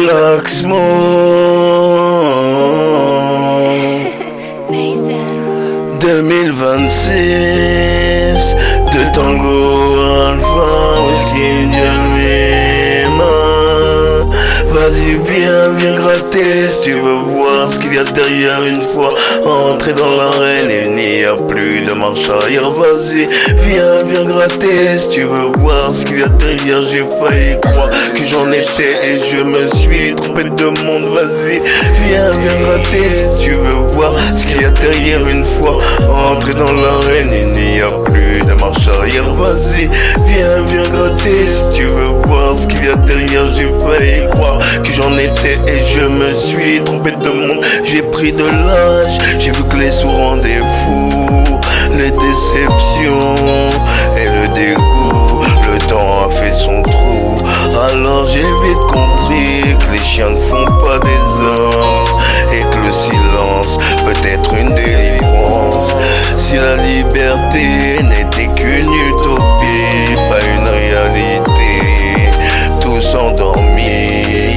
relaxement. 2026 de Tango Alpha Whisky Indiana. Vas-y viens gratter si tu veux voir ce qu'il y a derrière. Une fois entré dans l'arène, il n'y a plus de marche arrière. Vas-y viens gratter si tu veux voir ce qu'il y a derrière. J'ai failli croire que j'en étais et je me suis trompé de monde. Vas-y viens gratter si tu veux voir ce qu'il y a derrière. Une fois entré dans l'arène, il n'y a plus de marche arrière. Vas-y viens gratter si tu veux voir ce qu'il y a derrière. J'ai failli croire que j'en étais et je me suis trompé de monde. J'ai pris de l'âge, j'ai vu que les sous rendaient fous, les déceptions et le dégoût. Le temps a fait son trou, alors j'ai vite compris que les chiens ne font pas des hommes et que le silence peut être une délivrance. Si la liberté n'était qu'une utopie, pas une réalité, tous endormis,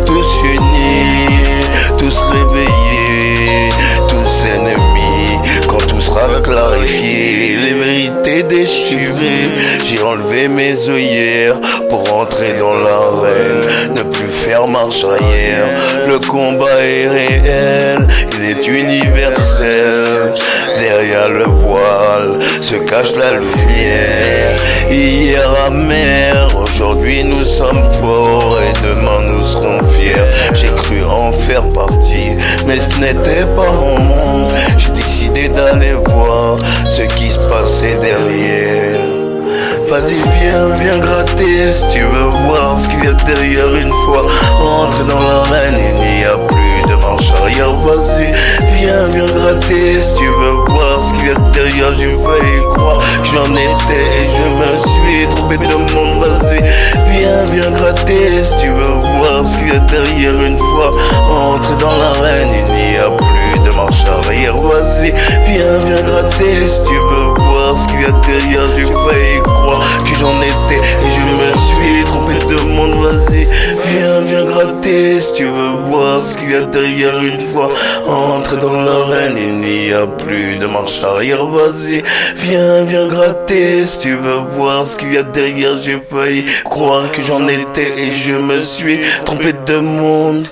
tous unis, tous réveillés, tous ennemis, quand tout sera clarifié, les vérités déchirées. J'ai enlevé mes œillères pour entrer dans l'arène, ne plus faire marche arrière. Le combat est réel, il est universel. Derrière le voile se cache la lumière. Hier amer, aujourd'hui nous sommes forts et demain nous serons fiers. J'ai cru en faire partie, mais ce n'était pas mon monde. J'ai décidé d'aller voir ce qui se passait derrière. Vas-y viens gratter si tu veux voir ce qu'il y a derrière. Une fois entré dans l'arène, il n'y a plus de marche arrière. Vas-y viens gratter si tu veux voir ce qu'il y a derrière. J'ai failli croire que j'en étais et je me suis trompé de monde. Vas-y viens gratter si tu veux voir ce qu'il y a derrière. Une fois entré dans l'arène, il n'y a plus de marche arrière. Vas-y viens gratter si tu veux voir ce qu'il y a derrière. J'ai failli croire que j'en étais et je me suis trompé de monde. Vas-y viens gratter si tu veux voir ce qu'il y a derrière. Une fois entré dans l'arène, il n'y a plus de marche arrière. Vas-y viens gratter si tu veux voir ce qu'il y a derrière. J'ai failli croire que j'en étais et je me suis trompé de monde.